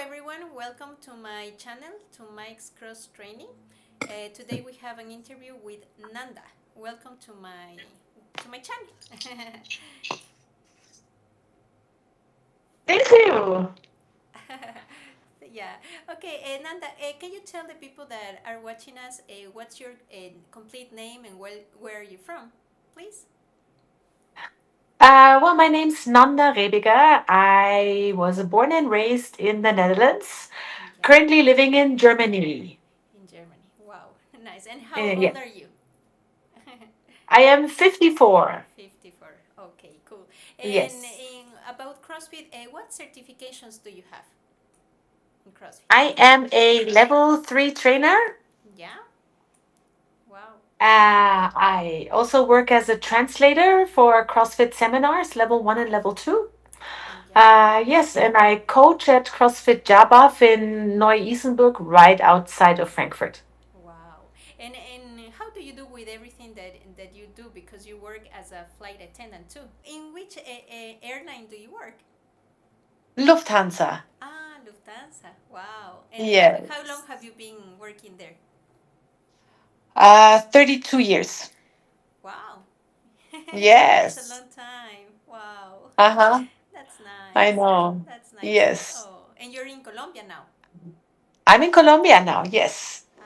everyone, welcome to my channel, to Mike's Cross Training. Today we have an interview with Nanda. Welcome to my channel. Thank you. Yeah. Okay, Nanda, can you tell the people that are watching us what's your complete name and where are you from, please? Well, my name's Nanda Raebiger. I was born and raised in the Netherlands, Yeah, currently living in Germany. in Germany. Wow, nice. And how Yeah. old are you? I am 54. 54. Okay, cool. And Yes. about CrossFit, what certifications do you have in CrossFit? I am a level 3 trainer. Yeah. Wow. I also work as a translator for CrossFit seminars, level 1 and level 2. Yeah. Yes, and I coach at CrossFit Jabaf in Neu-Isenburg, right outside of Frankfurt. Wow. And how do you do with everything that you do because you work as a flight attendant too? In which airline do you work? Lufthansa. Ah, Lufthansa. Wow. And how long Yes. have you been working there? 32 years. Wow. That's a Yes. long time. Wow. Uh-huh. That's I nice. know. That's nice. Yes. Oh, and you're in Colombia now. I'm in Colombia now. Yes. Ah,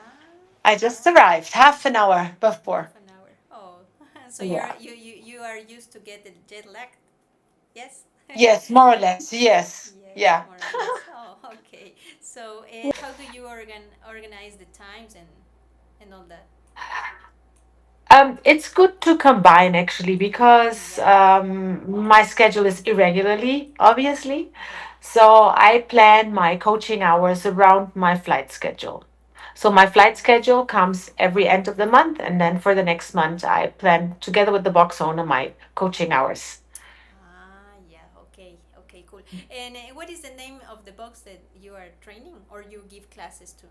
I just arrived half an hour half before. an hour. Oh, so Yeah. you are used to get the jet lag. Yes. Yes, more or less. Yes. Yes, Yeah. more or less. Oh, okay. So, how do you organize the times and all that? It's good to combine actually because Yeah. my schedule is irregularly, obviously. Yeah. So I plan my coaching hours around my flight schedule. So my flight schedule comes every end of the month, and then for the next month, I plan together with the box owner my coaching hours. Ah, yeah. Okay. Okay. Cool. And what is the name of the box that you are training or you give classes to?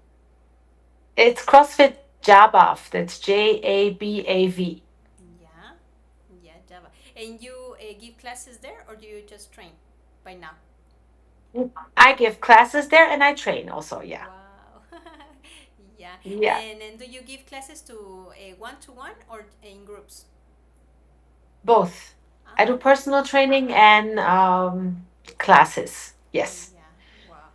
It's CrossFit Jabav. That's Jabav. Yeah. Yeah. Java. And you give classes there or do you just train by now? I give classes there and I train also. Yeah. Wow. Yeah. Yeah. And do you give classes to a one to one or in groups? Both. I do Ah, personal training and classes. Yes. yeah. Wow.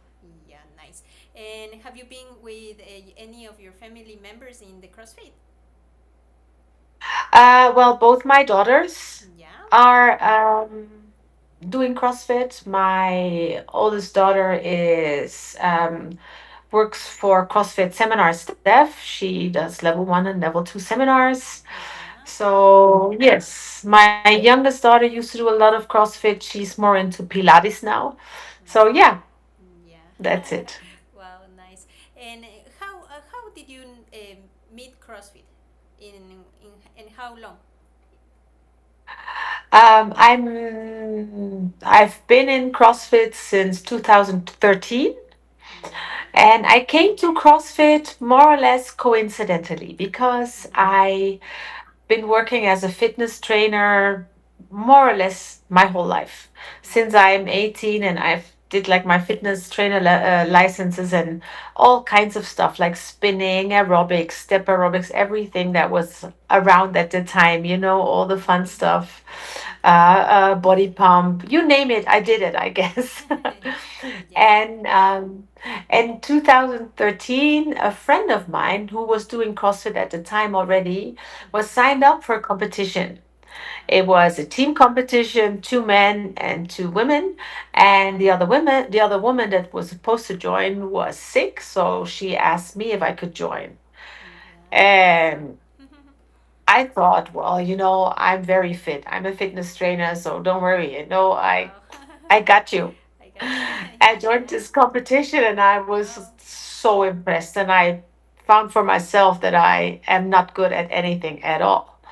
Yeah, nice. And have you been with any of your family members in the CrossFit? Well, both my daughters Yeah. are doing CrossFit. My oldest daughter is works for CrossFit seminar staff. She does level 1 and level 2 seminars. Yeah. So, yes, my youngest daughter used to do a lot of CrossFit. She's more into Pilates now. So, yeah, that's Yeah. it. Wow, nice. And how did you meet CrossFit? In how long? I've been in CrossFit since 2013. Yeah. And I came to CrossFit more or less coincidentally because Yeah. I been working as a fitness trainer more or less my whole life since Yeah. I'm 18, and I've did like my fitness trainer licenses and all kinds of stuff like spinning, aerobics, step aerobics, everything that was around at the time, all the fun stuff, body pump, you name it, I did it, I guess. Yeah. And in 2013, a friend of mine who was doing CrossFit at the time already was Mhm. signed up for a competition. It Ah, was a team competition, two men and two women, and the other woman that was supposed to join was sick, so she asked me if I could join. yeah. And Wow. I thought, well, I'm very fit. I'm a fitness trainer, so don't worry. Wow. I got you. I got you. I joined Yeah. this competition and I was Wow. so impressed, and I found for myself that I am not good at anything at all. Wow.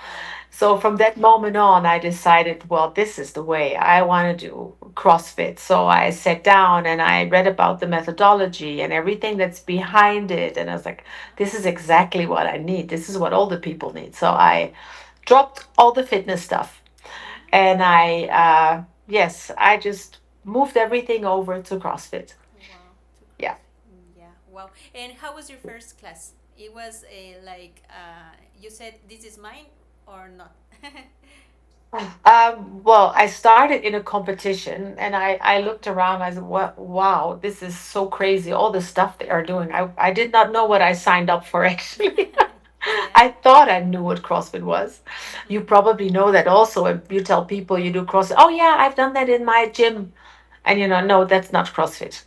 So from that moment on, I decided, well, this is the way I want to do CrossFit. So I sat down and I read about the methodology and everything that's behind it. And I was like, this is exactly what I need. This is what all the people need. So I dropped all the fitness stuff and yes, I just moved everything over to CrossFit. Wow, to wow. And how was your first class? It was like you said, this is mine or not? Well, I started in a competition and I looked around. I said, "What? Wow, this is so crazy! All the stuff they are doing. I did not know what I signed up for actually. Yeah. I thought I knew what CrossFit was. You Mm-hmm. probably know that also. If you tell people you do CrossFit, oh yeah, I've done that in my gym, and no, that's not CrossFit.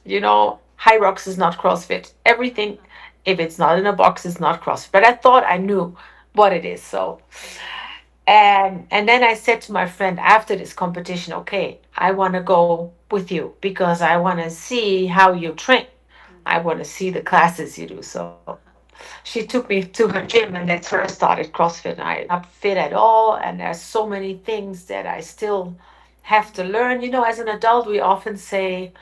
High rocks is not CrossFit. Everything, Uh-huh. if it's not in a box, is not CrossFit. But I thought I knew what it is. So Yeah. and then I said to my friend after this competition, okay, I want to go with you because I want to see how you train. I Yeah. want to see the classes you do. So Uh-huh. she took me to her gym, and that's where I started CrossFit. I not fit at all, and there's so many things that I still have to learn. As an adult, we often say,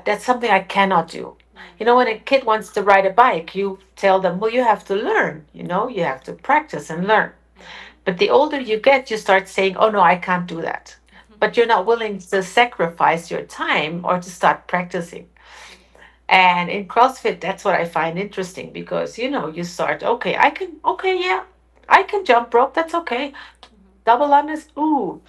that's something I cannot do. When a kid wants to ride a bike, you tell them, well, you have to learn. You have to practice and learn. Mm-hmm. But the older you get, you start saying, oh no, I can't do that. But you're not willing to sacrifice your time or to start practicing. Yeah. And in CrossFit, that's what I find interesting because, you start, okay, yeah, I can jump rope. That's okay. Mm-hmm. Double unders, ooh.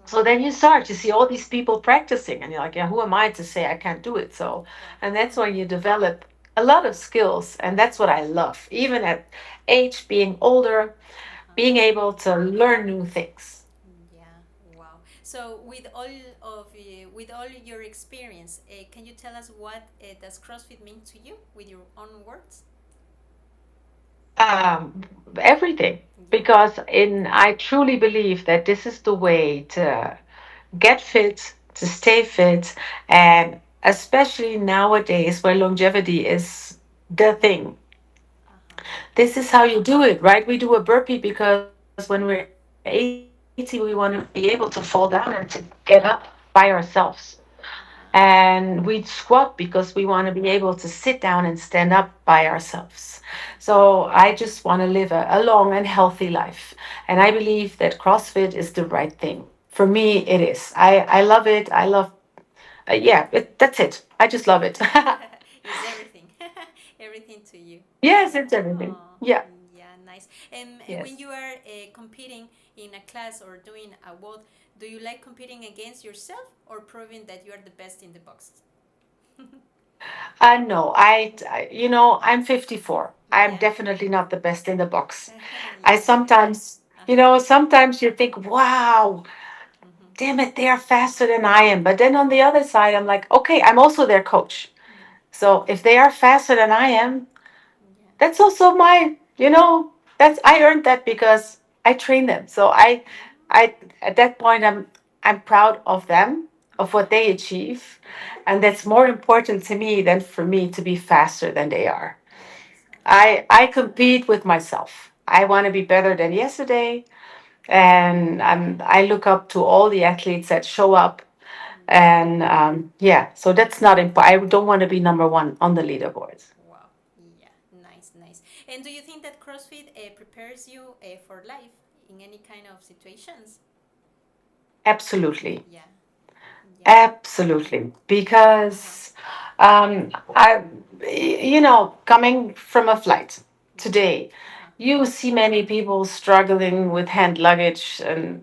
So Wow. then you start, you see all these people practicing, and you're like, yeah, who am I to say I can't do it? So, Wow. and that's when you develop a lot of skills. And that's what I love. Even at age, being older, Uh-huh. being able to learn new things. Yeah, wow. So with all your experience, can you tell us what does CrossFit mean to you with your own words? Um, Everything. Yeah. Because I truly believe that this is the way to get fit, to stay fit, and especially nowadays where longevity is the thing. Uh-huh. This is how you do it, right? We do a burpee because when we're 80, we want to be able to fall down and to get up by ourselves. Uh-huh. And we squat because we want to be able to sit down and stand up by ourselves. Uh-huh. So I just want to live a long and healthy life. And I believe that CrossFit is the right thing. For me, it is. I love it. I love, yeah, that's it. I just love it. Is everything, everything to you. Yes, it's everything. Oh, Yeah. yeah, nice. And when Yes. you are competing in a class or doing a WOD, do you like competing against yourself or proving that you are the best in the box? No, I'm 54. I'm Yeah. definitely not the best in the box. I Yeah. sometimes, Uh-huh. sometimes you think, wow, Mm-hmm. damn it, they are faster than I am. But then on the other side, I'm like, okay, I'm also their coach. Yeah. So if they are faster than I am, Yeah. that's also that's I earned that because I train them. So I at that point I'm proud of them, of what Yeah. they achieve, Uh-huh. and that's more important to me than for me to be faster than they are. Yes. Uh-huh. I compete with myself. I want to be better than yesterday, and I look up to all the athletes that show up. Yeah. And yeah, so that's not important. I don't want to be number one on the leaderboards. Wow. Yeah. Nice. Nice. And do you think that CrossFit prepares you for life in any kind of situations? Absolutely. Yeah. Yeah. Absolutely. Uh-huh. Because coming from a flight Yeah. today, Uh-huh. you see many people struggling with hand luggage and,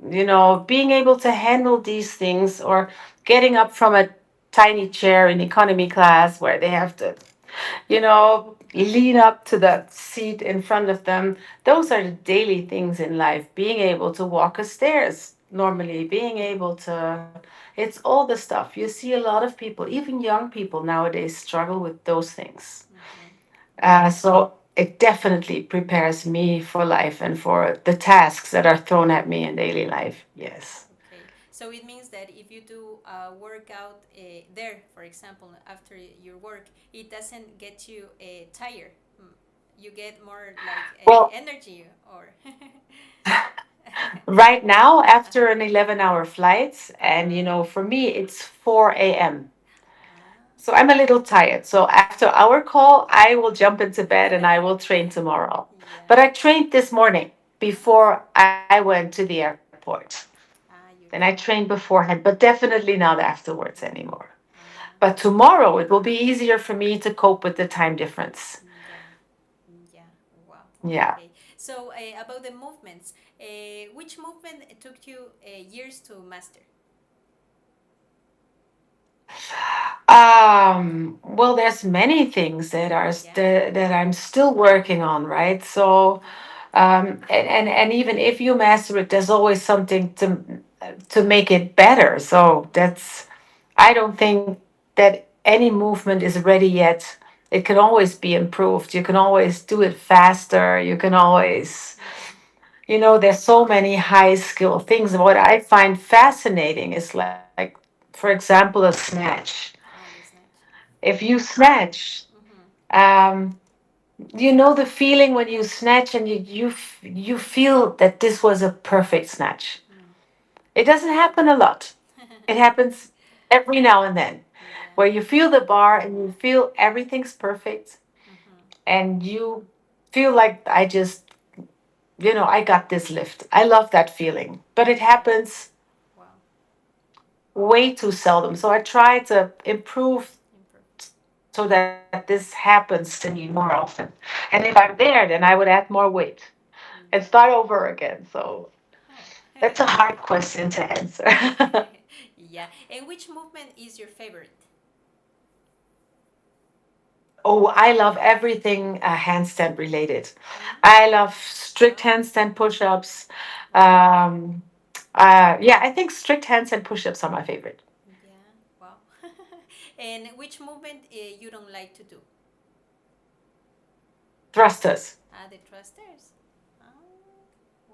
being able to handle these things or getting up from a tiny chair in economy class where they have to lean up to the seat in front of them. Those are the daily things in life. Being able to walk a stairs normally, being able to, it's all the stuff. You see a lot of people, even young people nowadays, struggle with those things. Mm-hmm. Yeah. So it definitely prepares me for life and for the tasks that are thrown at me in daily life. Yes. Okay. So it means that if you do a workout there, for example, after your work, it doesn't get you tired. Mm. You get more like Well, energy or. right now, after an 11-hour flight, and Uh-huh. for me, it's 4 a.m. So Ah. I'm a little tired. So after our call, I will jump into bed and I will train tomorrow. Yeah. But I trained this morning Ah. before I went to the airport. Ah, Then I okay. trained beforehand, but definitely not afterwards Mm-hmm. anymore. Ah, But tomorrow it will be easier for me to cope with the time difference. Yeah. Yeah. Wow. Yeah. Okay. So about the movements, which movement took you years to master? Well, there's many things that Yeah. that I'm still working on, right? So, Yeah. and even if you master it, there's always something to make it better. So that's, I don't think that any movement is ready yet. It can always be improved. You can always do it faster. You can always, Mm-hmm. there's so many high skill things. What I find fascinating is like, for example, a snatch. Ah, the snatch. If you snatch, Mm-hmm. um, you know the feeling when you snatch and you feel that this was a perfect snatch. Mm. It doesn't happen a lot. It happens every now and then, Yeah. where you feel the bar and you feel everything's perfect, Mm-hmm. and you feel like I got this lift. I love that feeling, but it Yeah. happens Wow. way too seldom. So I try to improve Improve. so that this happens to me more often. And if I'm there, then I would add more weight and Yeah. start over again. So Oh. that's a hard question to answer. Yeah. And which movement is your favorite? Oh, I love everything handstand related. Mm. I love strict Wow. handstand push ups. Yeah. Um, yeah, I think strict handstand push ups are my favorite. Yeah. Wow. And which movement you don't like to do? Thrusters. Ah, the thrusters. Oh,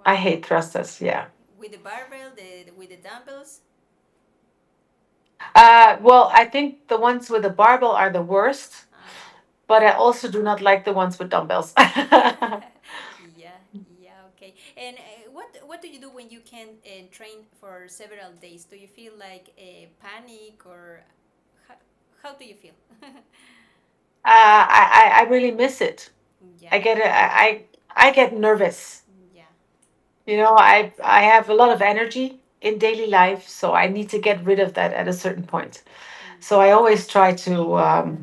I wow. hate thrusters. Yeah. With the barbell, with the dumbbells. Well, I think the ones with the barbell are the worst, Ah. but I also do not like the ones with dumbbells. Yeah, yeah, okay. And what do you do when you can train for several days? Do you feel like a panic or how, how do you feel? I really miss it. I Yeah, get it. I get nervous. yeah, I have a lot of energy in daily life, so I need to get rid of that at a certain point. So yeah, I always try to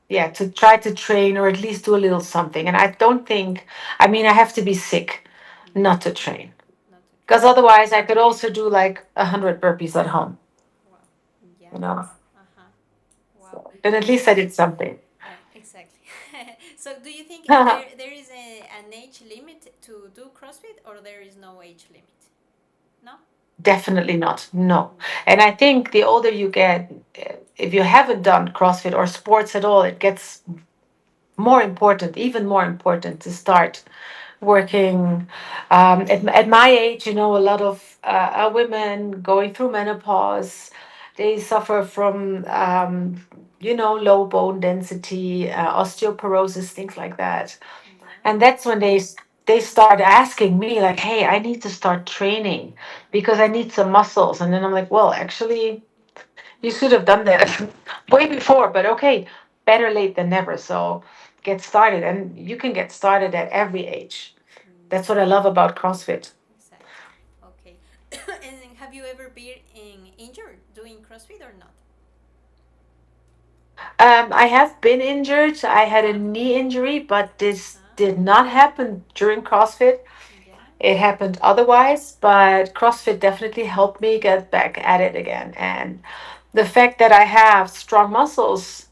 yeah, to try to train or at least do a little something. And I don't think, I mean, I have to be sick yeah. not to train, Not to because train. otherwise I could also do like 100 burpees at home. Wow. Yeah. You know. Uh huh. Wow. So then at least I did something. Exactly. So, do you think there is an age limit to do CrossFit, or there is no age limit? No. Definitely not. No. Yeah. And I think the older you get, if you haven't done CrossFit or sports at all, it gets more important, even more important to start working. At my age, a lot of women going through menopause, they suffer from, low bone density, osteoporosis, things like that. Yeah. And that's when they start asking me like, "Hey, I need to start training because I need some muscles." And then I'm like, "Well, actually, you should have done that way before, but okay, better late than never." So get started, and you can get started at every age. That's Yeah. what I love about CrossFit. Exactly. Okay. And then have you ever been injured doing CrossFit or not? I have been injured. I had a Uh-huh. knee injury, but this did Ah, not happen during CrossFit. yeah. It happened otherwise, but CrossFit definitely helped me get back at it again. And the fact that I have strong muscles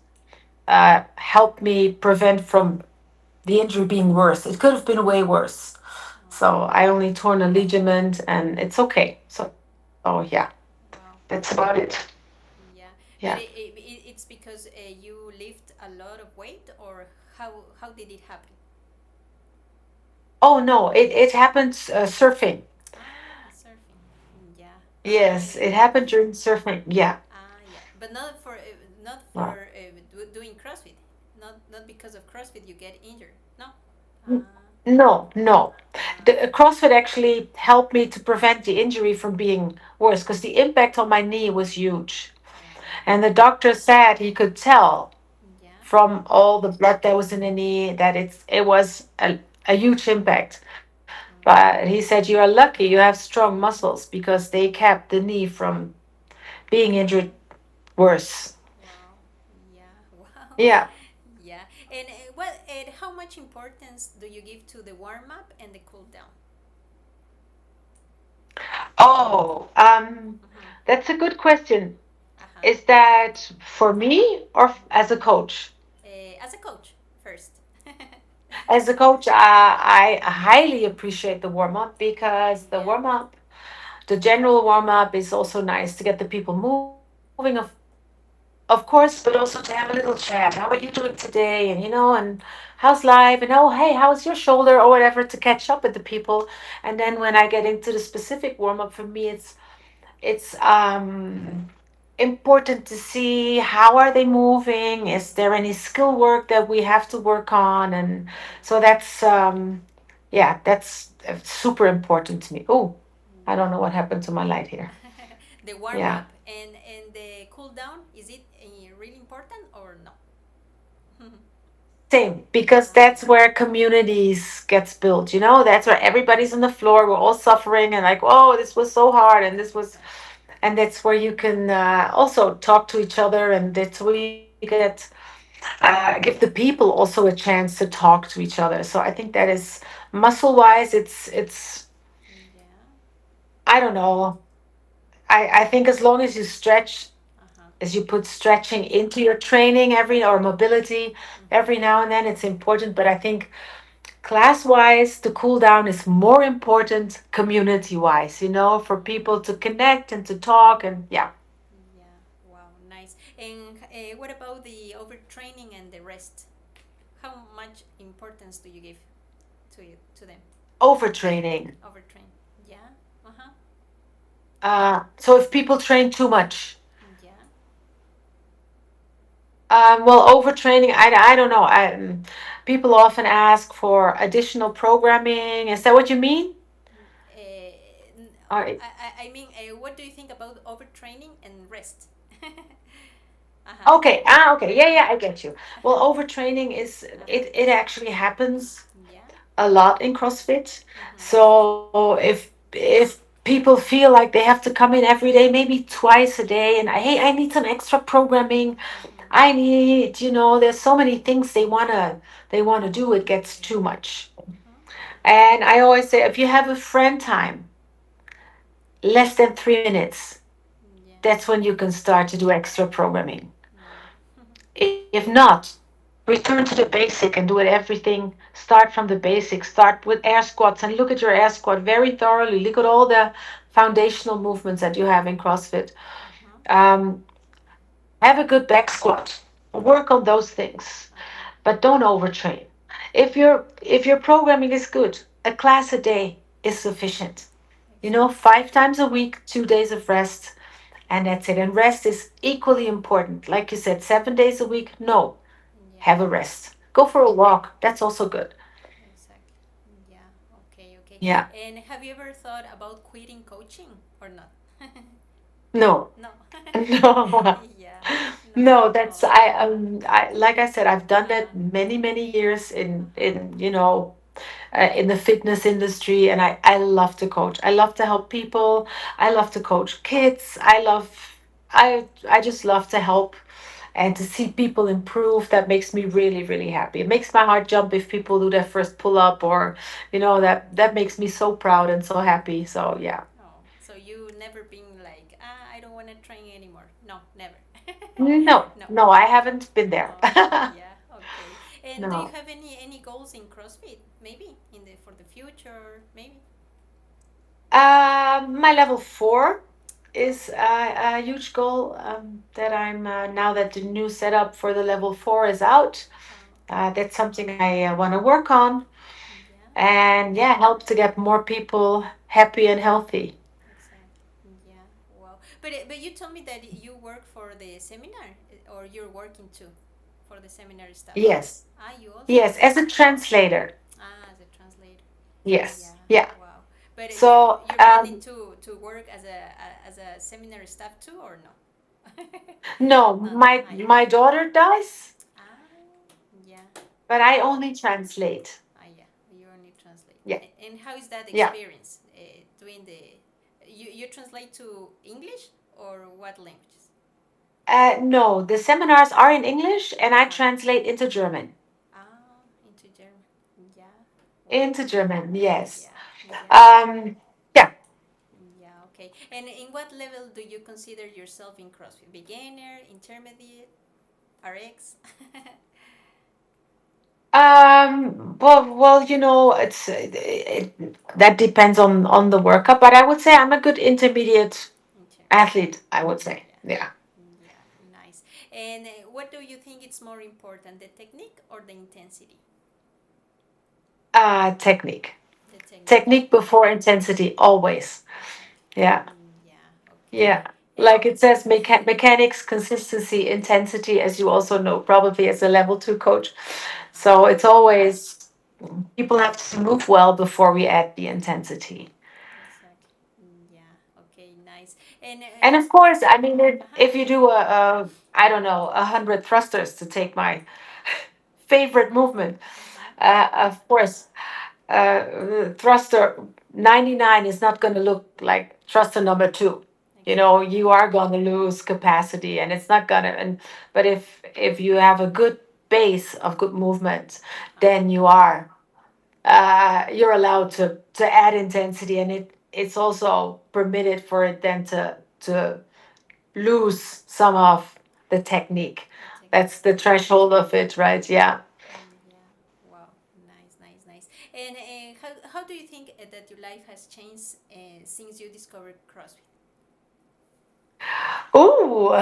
helped me prevent from the injury being worse. It could have been way worse. So Oh, I only torn a ligament and it's okay. So yeah, wow. that's about it. Yeah. Yeah. But it's because you lift a lot of weight, or how did it happen? Oh no, it happened surfing. Ah, surfing. Yeah. Ah, Yes, yeah. it happened during surfing. Yeah. Ah, yeah. But not Wow. for doing CrossFit. Not because of CrossFit you get injured. No. Ah, No, no. ah, The CrossFit actually helped me to prevent the injury from being worse because the impact on my knee was huge. ah, And the doctor said he could tell yeah. from all the blood that was in the knee that it was a huge impact. But he said, "You are lucky, you have strong muscles because they kept the knee from being injured worse." Wow. Yeah. Yeah. And what? And how much importance do you give to the warm up and the cool down? Oh, Mm-hmm. that's a good question. Uh huh. Is that for me or as a coach? As a coach, first. As a coach, I highly appreciate the warm up because the Yeah. warm up, the general warm up is also nice to get the people moving, of course, but also to have a little chat. How are you doing today? And and how's life? And oh, hey, how's your shoulder or whatever to catch up with the people. And then when I get into the specific warm up, for me, it's important to see how are they moving. Is there any skill work that we have to work on? And so that's yeah, that's super important to me. Oh, I don't know what happened to my light here. Yeah. The warm Yeah. up and the cool down, is it really important or no? Same, because Ah, that's where communities gets built, that's where everybody's on the floor, we're all suffering and like, oh, this was so hard and this was, exactly. and that's where you can also talk to each other, and that's where you get give the people also a chance to talk to each other. So I think that is muscle wise, it's Yeah. I don't know. I think as long as you stretch, Uh huh. as you put stretching into your training every or mobility every Mm-hmm. now and then, it's important. But I think class wise, the cool down is more important community wise, for people to connect and to talk. And yeah, Yeah. Wow. Nice. And what about the overtraining and the rest? How much importance do you give to them? overtraining. Overtrain. Yeah. Uh huh. So if people train too much, Yeah. well, overtraining, I don't know. People often ask for additional programming. Is that what you mean? Or, I mean, what do you think about overtraining and rest? Uh huh. okay, okay, yeah, Uh yeah, I get you. huh. Well, overtraining is Uh huh. it actually happens Yeah. a lot in CrossFit. Mm-hmm. So if people feel like they have to come in every day, maybe twice a day, and hey, I need some extra programming. Mm-hmm. I need, there's so many things they wanna do. It gets too much. Mm-hmm. And I always say, if you have a friend time less than 3 minutes, Yeah. that's when you can start to do extra programming. Yeah. If not, return to the basic and do it everything. Start from the basics. Start with air squats and look at your air squat very thoroughly. Look at all the foundational movements that you have in CrossFit. Uh-huh. Um, have a good back squat. Work on those things, Uh-huh. but don't overtrain. If your programming is good, a class a day is sufficient. Exactly. 5 times a week, 2 days of rest, and that's it. And rest is equally important. Like you said, 7 days a week, no, Yeah. have a rest. Go for a walk. That's also good. Exactly. Yeah. Okay. Okay. Yeah. And have you ever thought about quitting coaching or not? No. No. No. Yeah. No. No, that's Oh. I like I said, I've done Uh-huh. that many, many years in Uh-huh. in you know in the fitness industry, and I love to coach. I love to help people. I love to coach kids. I just love to help and to see people improve. That makes me really, really happy. It makes my heart jump if people do their first pull up, or that makes me so proud and so happy. So yeah. Oh, so you never been like, I don't want to train anymore. No, never. No, No. no, I haven't been there. Oh, yeah. Okay. And do you No. have any goals in CrossFit? Maybe in the for the future, maybe. My level 4 Oh. is a huge goal, that I'm now that the new setup for the level 4 is out. Okay. That's something I want to work on, Yeah. and yeah, help to get more people happy and healthy. Exactly. Yeah. Wow. But you told me that you work for the seminar, or you're working too, for the seminar stuff. Yes, Ah, you also. yes, as a translator. Ah, as a translator. Yes, Yeah. yeah. Wow. But So, you're planning to work as a seminar staff too, or no? no, No. Ah, yeah. my daughter does, Ah, yeah. but I only translate. Ah, yeah. You only translate. Yeah, And how is that yeah. experience? Doing the you translate to English or what languages? No, the seminars are in English and I Uh-huh. translate into German. Ah, into German. Yeah. Wow. Into German, yes. Yeah. Yeah. Um, yeah. Yeah. Okay. And in what level do you consider yourself in CrossFit? Beginner, intermediate, RX? Well, that depends on the workup, but I would say I'm a good intermediate Intermediate. athlete, I would say. Yeah. Yeah. Yeah. Nice. And what do you think it's more important, the technique or the intensity? Technique. The technique. Technique before intensity, always. Exactly. Yeah. Yeah. Okay. Yeah. And Like it says, mechanics, consistency, intensity, as you also know, probably as a level two coach. uh-huh. So it's always, people have to move well before we add the intensity. Exactly. Yeah. Okay. Nice. And And of course, I mean, uh-huh. if you do I don't know, 100 thrusters to take my favorite movement, Uh-huh. of course, thruster 99 is not going to look like thruster number two. You know, Exactly. you are going to lose capacity, and it's not going to. And but if you have a good base of good movement, Uh-huh. then you're allowed to add intensity, and it's also permitted for it then to lose some of the technique. The technique. That's the threshold of it, right? Yeah. Yeah. Wow. Nice. Nice. Nice. And how do you think that your life has changed since you discovered CrossFit? Oh,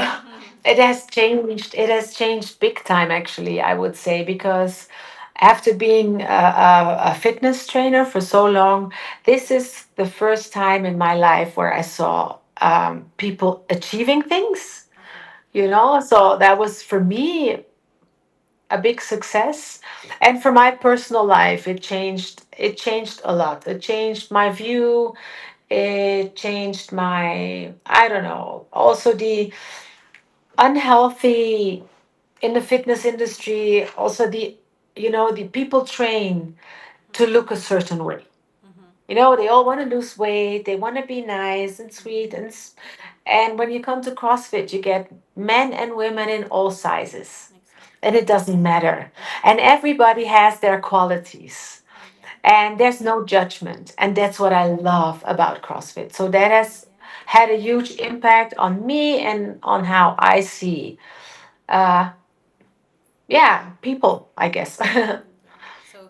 it has changed. It has changed big time, actually, I would say, because after being a fitness trainer for so long, this is the first time in my life where I saw people achieving things, uh-huh. So that was for me a big success. And for my personal life, it changed a lot. It changed my view. It changed my, I don't know, also the unhealthy in the fitness industry, also the people train to look a certain way. Mm-hmm. They all want to lose weight, they want to be nice and sweet, and when you come to CrossFit, you get men and women in all sizes, Exactly. and it doesn't matter. And everybody has their qualities, Yeah. and there's no judgment, and that's what I love about CrossFit. So that has Yeah. had a huge impact on me and on how I see uh yeah, people, I guess. Yeah. So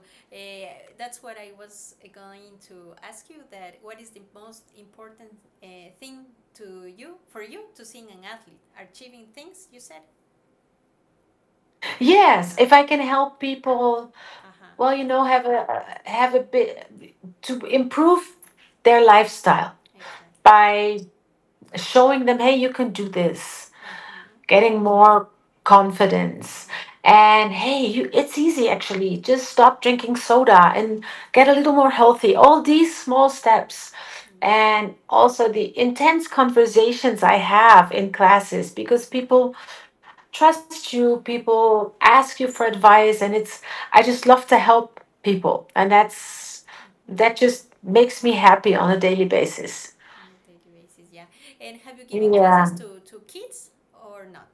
that's what I was going to ask you. That what is the most important thing to you for you to see an athlete achieving things? You said. Or Yes, not? if I can help people, Uh huh. well, have a bit to improve their lifestyle Exactly. by showing them, hey, you can do this, Uh huh. getting more confidence. And hey, it's easy actually. Just stop drinking soda and get a little more healthy. All these small steps. Yeah. And also the intense conversations I have in classes, because people trust you, people ask you for advice, and I just love to help people. And that just makes me happy on a daily basis. On a daily basis, yeah. And have you given classes Yeah. to kids or not?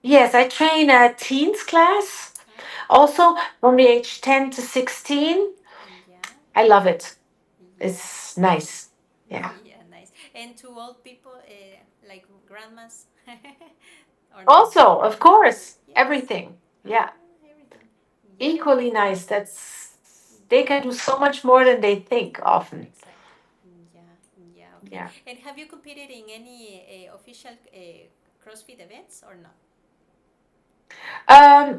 Yes, I train a teens class, Ah, also from the age 10 to 16. yeah, I love it. yeah, It's nice. Yeah. yeah, nice. And to old people, like grandmas, or no? Also, of course, Yes. everything. Yeah. Ah, everything. Yeah, Equally nice. They yeah, can do so much more than they think often. exactly. Yeah, yeah, okay. Yeah. And have you competed in any official CrossFit events or not?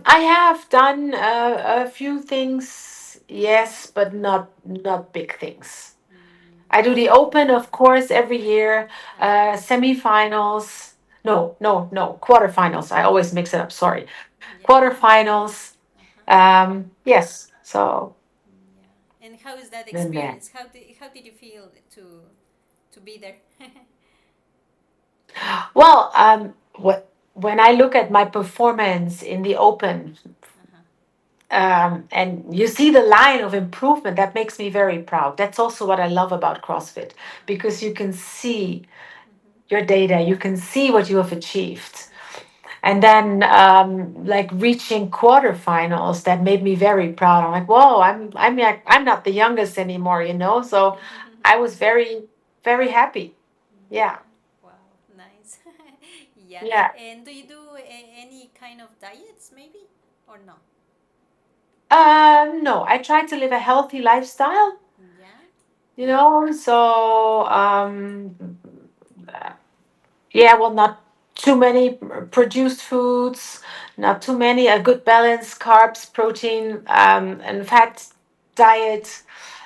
I have done a few things, Uh-huh. yes, but not big things. I Yeah. do the Open, of course, every year. Uh-huh. Semifinals. No, no, no. Quarterfinals. I always mix it up. Sorry. Yeah. Quarterfinals. Uh-huh. Yes. So Yeah. And how is that then that. experience? How did you feel to be there? Well, when I look at my performance in the Open, Uh-huh. and you see the line of improvement, that makes me very proud. That's also what I love about CrossFit, Uh-huh. because you can see your data. You can see what you have achieved. Yeah. And then like reaching quarterfinals, that made me very proud. I'm like, whoa, I'm not the youngest anymore, you know. So I was very very happy. Yeah, Yeah. Wow. Nice. Yeah. yeah. And do you do any kind of diets, maybe, or no? No, I try to live a healthy lifestyle, Yeah. you know. So yeah, well, not too many produced foods, not too many, a good balance, carbs, protein, and fat diet,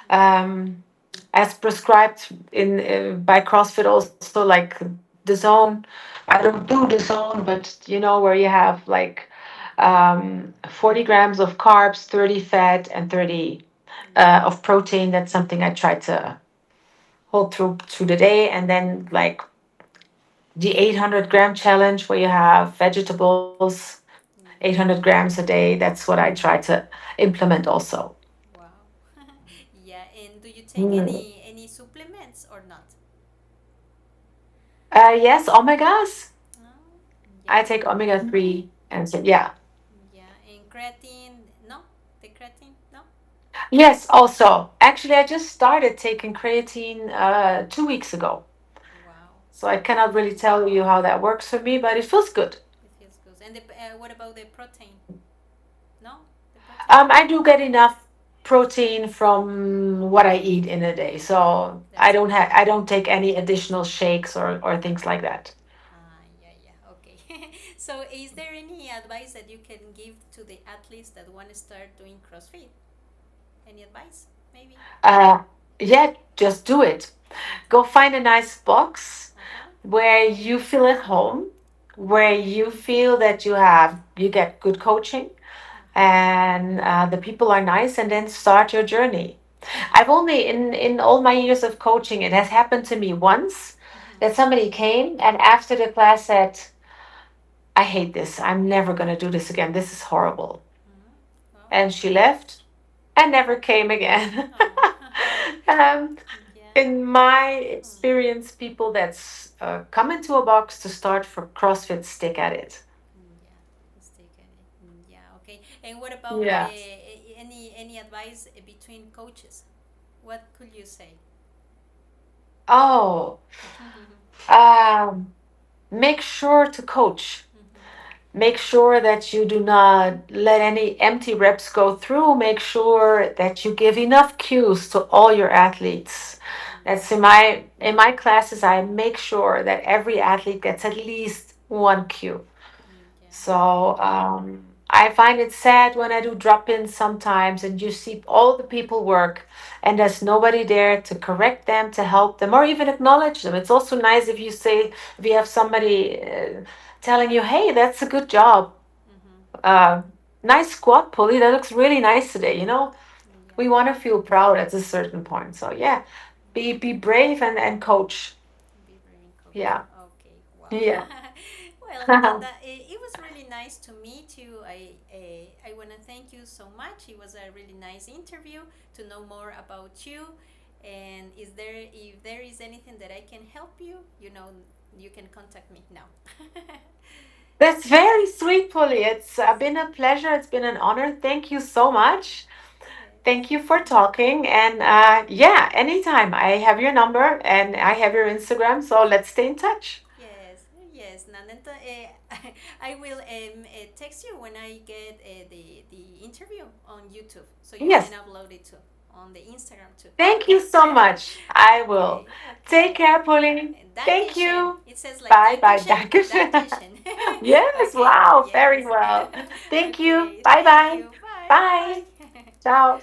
um, as prescribed in by CrossFit. Also, like the zone. I don't do the zone, but you know where you have like 40 grams of carbs, 30 fat, and 30 Yeah. of protein. That's something I try to hold through the day, and then like the 800-gram challenge where you have vegetables, Yeah. 800 grams a day. That's what I try to implement also. Wow. Yeah. And do you take Mm. any supplements or not? Yes, omegas. Oh, I yeah. take omega 3 and so, yeah. Yeah. And creatine? No. The creatine? No. Yes, also. Actually, I just started taking creatine 2 weeks ago. Wow. So I cannot really tell you how that works for me, but it feels good. It feels good. And what about the protein? No, the protein. I do get enough protein from what I eat in a day. So That's good. I don't take any additional shakes or things like that. Yeah, yeah, okay. So, is there any advice that you can give to the athletes that want to start doing CrossFit? Any advice, maybe? Uh, yeah, just do it. Go find a nice box Uh huh. where you feel at home, where you feel that you get good coaching Uh huh. and the people are nice, and then start your journey. I've only in all my years of coaching, it has happened to me once that Mm-hmm. somebody came and after the class said, I hate this. I'm never going to do this again. This is horrible. Mm-hmm. Well, And she left and never came again. oh, um, yeah. in my Hmm. experience, people that's come into a box to start for CrossFit stick at it. Yeah, mistaken. Yeah, okay. And what about Yeah. any advice between coaches? What could you say? Oh, Mm-hmm. um, make sure to coach. Make sure that you do not let any empty reps go through. Make sure that you give enough cues to all your athletes. That's Yeah. in my classes. I make sure that every athlete gets at least one cue. Yeah. So I find it sad when I do drop ins sometimes and you see all the people work and there's nobody there to correct them, to help them, or even acknowledge them. It's also nice if you say, if you have somebody telling you, hey, that's a good job. Mm-hmm. Uh, Nice squat pulley. That looks really nice today. You know, we Yeah. want to feel proud at a certain point. So yeah, be brave and coach. Be brave coach. Yeah. Okay. Wow. Yeah. Well, Nanda, it was really nice to meet you. I want to thank you so much. It was a really nice interview to know more about you. And if there is anything that I can help you, you can contact me now. That's very sweet, Polly. It's been a pleasure. It's been an honor. Thank you so much. Yes. Thank you for talking. And yeah, anytime. I have your number and I have your Instagram. So let's stay in touch. Yes, yes, Nanda. I will text you when I get the interview on YouTube, so you can Yes. upload it to on the Instagram too. Thank you Okay. so much. I will. Okay. Take Okay. care, Polly. Thank Dankeschön. you. It says like Bye bye. Dankeschön. Dankeschön. Dankeschön. Yes. Okay. Wow. Very Yes. well. Thank you. Okay. Bye Thank bye. you. Bye. Bye. Bye. Ciao.